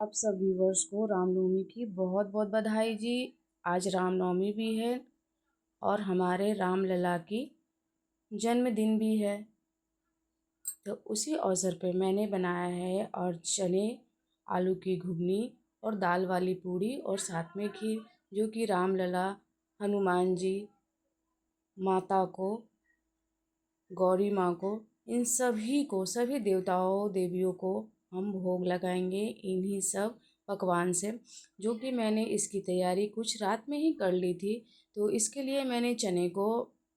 आप सब व्यूवर्स को रामनवमी की बहुत बहुत बधाई जी। आज रामनवमी भी है और हमारे राम लला की जन्मदिन भी है। तो उसी अवसर पे मैंने बनाया है और चने, आलू की घुगनी और दाल वाली पूड़ी और साथ में खीर, जो कि राम लला, हनुमान जी, माता को, गौरी माँ को, इन सभी को, सभी देवताओं देवियों को हम भोग लगाएंगे इन्हीं सब पकवान से। जो कि मैंने इसकी तैयारी कुछ रात में ही कर ली थी। तो इसके लिए मैंने चने को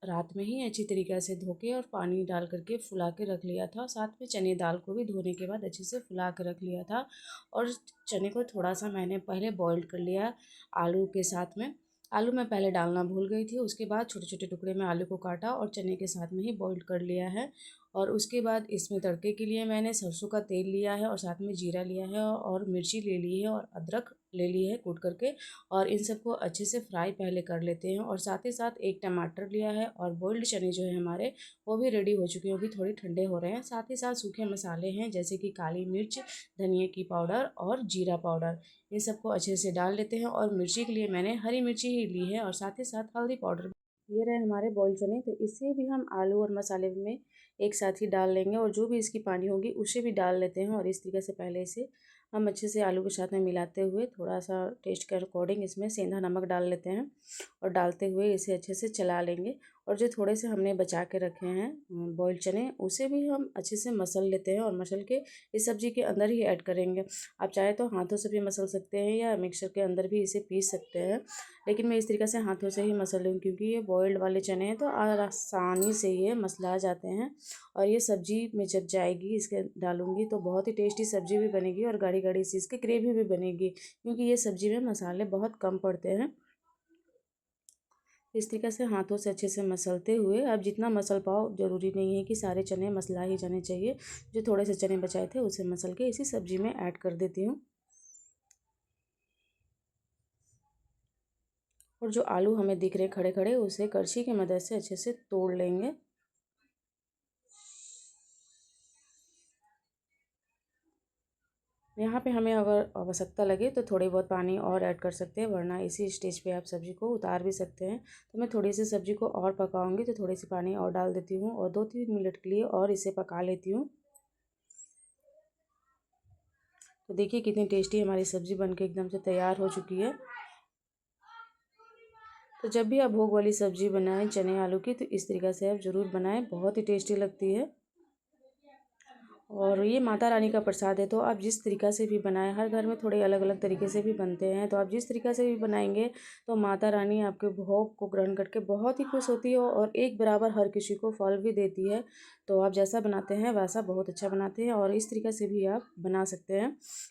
रात में ही अच्छी तरीक़े से धो के और पानी डाल करके फुला के रख लिया था। साथ में चने दाल को भी धोने के बाद अच्छे से फुला के रख लिया था। और चने को थोड़ा सा मैंने पहले बॉईल कर लिया आलू के साथ में। आलू मैं पहले डालना भूल गई थी। उसके बाद छोटे छोटे टुकड़े में आलू को काटा और चने के साथ में ही बॉईल कर लिया है। और उसके बाद इसमें तड़के के लिए मैंने सरसों का तेल लिया है और साथ में जीरा लिया है और मिर्ची ले ली है और अदरक ले ली है कूट करके। और इन सबको अच्छे से फ्राई पहले कर लेते हैं। और साथ ही साथ एक टमाटर लिया है और बॉइल्ड चने जो है हमारे, वो भी रेडी हो चुके हैं, वो भी थोड़े ठंडे हो रहे हैं। साथ ही साथ सूखे मसाले हैं जैसे कि काली मिर्च, धनिया की पाउडर और जीरा पाउडर। इन सबको अच्छे से डाल लेते हैं। और मिर्ची के लिए मैंने हरी मिर्ची ही ली है और साथ ही साथ हल्दी पाउडर। ये रहे हमारे बॉइल चने। तो इसे भी हम आलू और मसाले में एक साथ ही डाल लेंगे और जो भी इसकी पानी होगी उसे भी डाल लेते हैं। और इस तरीके से पहले इसे हम अच्छे से आलू के साथ में मिलाते हुए थोड़ा सा टेस्ट के अकॉर्डिंग इसमें सेंधा नमक डाल लेते हैं और डालते हुए इसे अच्छे से चला लेंगे। और जो थोड़े से हमने बचा के रखे हैं बॉइल्ड चने, उसे भी हम अच्छे से मसल लेते हैं और मसल के इस सब्ज़ी के अंदर ही ऐड करेंगे। आप चाहे तो हाथों से भी मसल सकते हैं या मिक्सर के अंदर भी इसे पीस सकते हैं, लेकिन मैं इस तरीके से हाथों से ही मसल लूँ क्योंकि ये बॉइल्ड वाले चने हैं तो आसानी से ये मसला जाते हैं। और ये सब्ज़ी में जब जाएगी इसके डालूँगी तो बहुत ही टेस्टी सब्ज़ी भी बनेगी और गाढ़ी गाढ़ी सी इसकी ग्रेवी भी बनेगी, क्योंकि ये सब्ज़ी में मसाले बहुत कम पड़ते हैं। इस तरीके से हाथों से अच्छे से मसलते हुए, आप जितना मसल पाओ, ज़रूरी नहीं है कि सारे चने मसला ही जाने चाहिए। जो थोड़े से चने बचाए थे उसे मसल के इसी सब्ज़ी में ऐड कर देती हूँ। और जो आलू हमें दिख रहे खड़े खड़े, उसे करछी की मदद से अच्छे से तोड़ लेंगे। यहाँ पे हमें अगर आवश्यकता लगे तो थोड़ी बहुत पानी और ऐड कर सकते हैं, वरना इसी स्टेज पे आप सब्ज़ी को उतार भी सकते हैं। तो मैं थोड़ी सी सब्ज़ी को और पकाऊंगी तो थोड़ी सी पानी और डाल देती हूँ और 2-3 मिनट के लिए और इसे पका लेती हूँ। तो देखिए कितनी टेस्टी हमारी सब्ज़ी बनके एकदम से तैयार हो चुकी है। तो जब भी आप भोग वाली सब्ज़ी बनाएं चने आलू की, तो इस तरीक़े से आप ज़रूर बनाएं, बहुत ही टेस्टी लगती है। और ये माता रानी का प्रसाद है, तो आप जिस तरीक़ा से भी बनाएं, हर घर में थोड़े अलग अलग तरीके से भी बनते हैं, तो आप जिस तरीक़ा से भी बनाएंगे तो माता रानी आपके भोग को ग्रहण करके बहुत ही खुश होती है और एक बराबर हर किसी को फल भी देती है। तो आप जैसा बनाते हैं वैसा बहुत अच्छा बनाते हैं और इस तरीक़े से भी आप बना सकते हैं।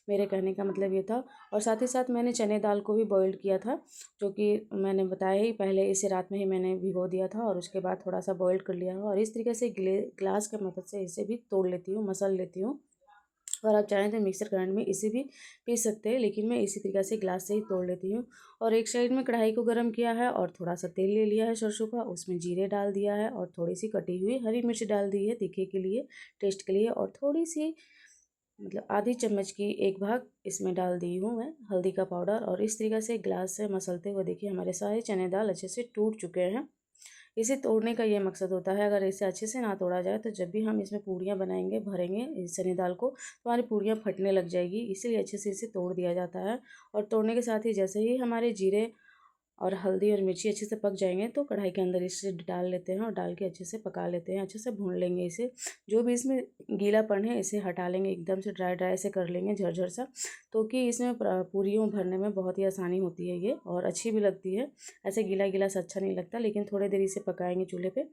मेरे कहने का मतलब ये था। और साथ ही साथ मैंने चने दाल को भी बॉइल्ड किया था, जो कि मैंने बताया ही पहले, इसे रात में ही मैंने भिगो दिया था और उसके बाद थोड़ा सा बॉइल्ड कर लिया और इस तरीके से ग्लास की मदद से इसे भी तोड़ लेती हूँ, मसल लेती हूँ। और आप चाहें तो मिक्सर ग्राइंड में इसे भी पीस सकते हैं, लेकिन मैं इसी तरीके से ग्लास से ही तोड़ लेती हूँ। और एक साइड में कढ़ाई को गर्म किया है और थोड़ा सा तेल ले लिया है सरसों का, उसमें जीरे डाल दिया है और थोड़ी सी कटी हुई हरी मिर्च डाल दी है तीखे के लिए, टेस्ट के लिए। और थोड़ी सी, मतलब आधी चम्मच की एक भाग इसमें डाल दी हूँ मैं हल्दी का पाउडर। और इस तरीके से ग्लास से मसलते हुए देखिए हमारे सारे चने दाल अच्छे से टूट चुके हैं। इसे तोड़ने का ये मकसद होता है, अगर इसे अच्छे से ना तोड़ा जाए तो जब भी हम इसमें पूड़ियाँ बनाएंगे, भरेंगे इस चने दाल को, तो हमारी पूड़ियाँ फटने लग जाएगी, इसीलिए अच्छे से इसे तोड़ दिया जाता है। और तोड़ने के साथ ही जैसे ही हमारे जीरे और हल्दी और मिर्ची अच्छे से पक जाएंगे तो कढ़ाई के अंदर इसे डाल लेते हैं और डाल के अच्छे से पका लेते हैं, अच्छे से भून लेंगे इसे। जो भी इसमें गीलापन है इसे हटा लेंगे, एकदम से ड्राई ड्राई से कर लेंगे, झरझर सा, तो कि इसमें पूरियों भरने में बहुत ही आसानी होती है ये और अच्छी भी लगती है। ऐसे गीला गीला सा अच्छा नहीं लगता, लेकिन थोड़ी देर इसे पकाएंगे चूल्हे पे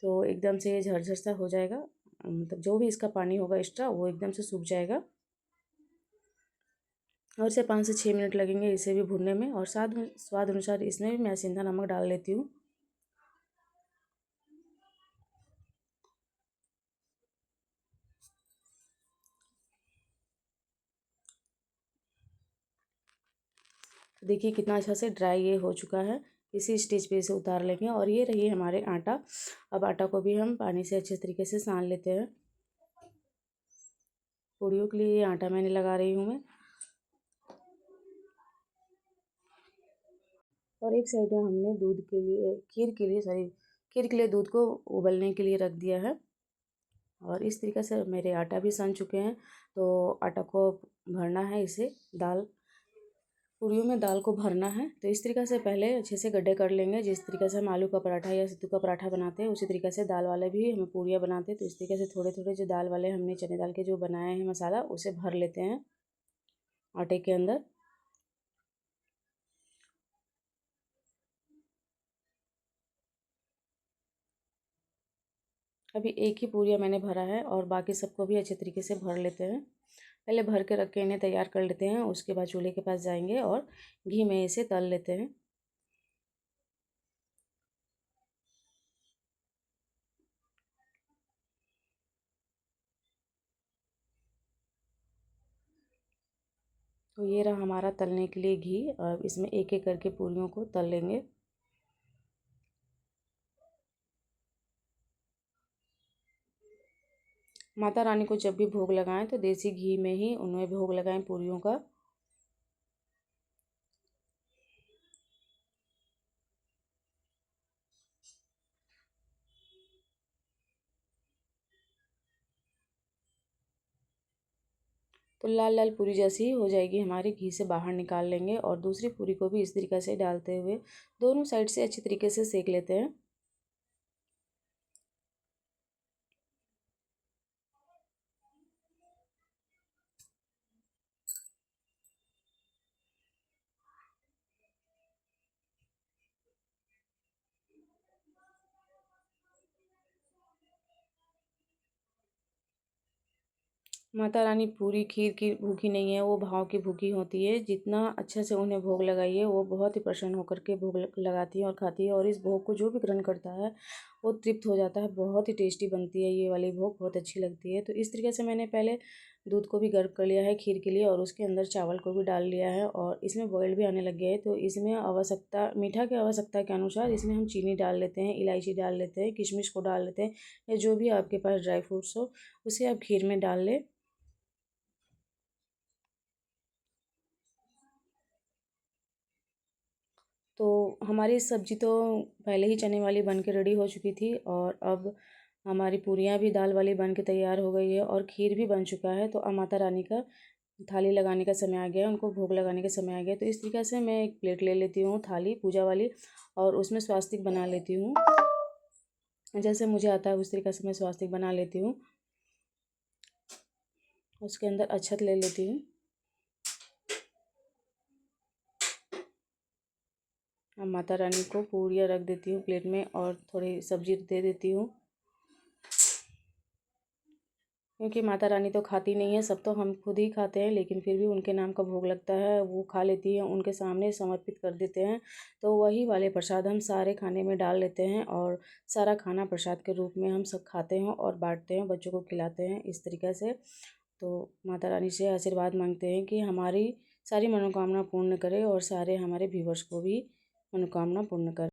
तो एकदम से ये झरझर सा हो जाएगा। मतलब जो भी इसका पानी होगा एक्स्ट्रा वो एकदम से सूख जाएगा। और इसे 5 से 6 मिनट लगेंगे इसे भी भूनने में। और स्वाद अनुसार इसमें भी मैं सेंधा नमक डाल लेती हूँ। देखिए कितना अच्छा से ड्राई ये हो चुका है। इसी स्टेज पे इसे उतार लेंगे। और ये रही हमारे आटा। अब आटा को भी हम पानी से अच्छे तरीके से सान लेते हैं। पूड़ियों के लिए ये आटा मैंने लगा रही हूँ मैं। और एक साइड में हमने दूध के लिए खीर के लिए दूध को उबलने के लिए रख दिया है। और इस तरीके से मेरे आटा भी सान चुके हैं। तो आटा को भरना है, इसे पूरियों में दाल को भरना है। तो इस तरीके से पहले अच्छे से गड्ढे कर लेंगे। जिस तरीके से हम आलू का पराठा या सत्तू का पराठा बनाते हैं उसी तरीके से दाल वाले भी हम पूरियाँ बनाते हैं। तो इस तरीके से थोड़े थोड़े जो दाल वाले हमने चने दाल के जो बनाए हैं मसाला, उसे भर लेते हैं आटे के अंदर। अभी एक ही पूरिया मैंने भरा है और बाकी सबको भी अच्छे तरीके से भर लेते हैं। पहले भर के रख के इन्हें तैयार कर लेते हैं। उसके बाद चूल्हे के पास जाएंगे और घी में इसे तल लेते हैं। तो ये रहा हमारा तलने के लिए घी। अब इसमें एक एक करके पूरियों को तल लेंगे। माता रानी को जब भी भोग लगाएं तो देसी घी में ही उन्हें भोग लगाएं पूरियों का। तो लाल लाल पूरी जैसी ही हो जाएगी हमारी, घी से बाहर निकाल लेंगे और दूसरी पूरी को भी इस तरीके से डालते हुए दोनों साइड से अच्छी तरीके से सेक लेते हैं। माता रानी पूरी खीर की भूखी नहीं है, वो भाव की भूखी होती है। जितना अच्छे से उन्हें भोग लगाइए वो बहुत ही प्रसन्न होकर के भोग लगाती है और खाती है। और इस भोग को जो भी ग्रहण करता है वो तृप्त हो जाता है। बहुत ही टेस्टी बनती है ये वाली भोग, बहुत अच्छी लगती है। तो इस तरीके से मैंने पहले दूध को भी गर्म कर लिया है खीर के लिए और उसके अंदर चावल को भी डाल लिया है और इसमें बॉयल भी आने लग गया है। तो इसमें आवश्यकता मीठा की आवश्यकता के अनुसार इसमें हम चीनी डाल लेते हैं, इलायची डाल लेते हैं, किशमिश को डाल लेते हैं, या जो भी आपके पास ड्राई फ्रूट्स हो उसे आप खीर में डाल लें। तो हमारी सब्ज़ी तो पहले ही चने वाली बन के रेडी हो चुकी थी और अब हमारी पूरियाँ भी दाल वाली बन के तैयार हो गई है और खीर भी बन चुका है। तो अब माता रानी का थाली लगाने का समय आ गया है, उनको भोग लगाने का समय आ गया है। तो इस तरीके से मैं एक प्लेट ले लेती हूँ थाली पूजा वाली और उसमें स्वास्तिक बना लेती हूँ। जैसे मुझे आता है उस तरीके से मैं स्वास्तिक बना लेती हूँ। उसके अंदर अक्षत ले लेती हूँ। अब माता रानी को पूरियाँ रख देती हूँ प्लेट में और थोड़ी सब्जी दे देती हूँ, क्योंकि माता रानी तो खाती नहीं है, सब तो हम खुद ही खाते हैं। लेकिन फिर भी उनके नाम का भोग लगता है, वो खा लेती हैं, उनके सामने समर्पित कर देते हैं। तो वही वाले प्रसाद हम सारे खाने में डाल लेते हैं और सारा खाना प्रसाद के रूप में हम सब खाते हैं और बांटते हैं, बच्चों को खिलाते हैं इस तरीके से। तो माता रानी से आशीर्वाद मांगते हैं कि हमारी सारी मनोकामना पूर्ण करे और सारे हमारे व्यूवर्स को भी मनोकामना पूर्ण करे।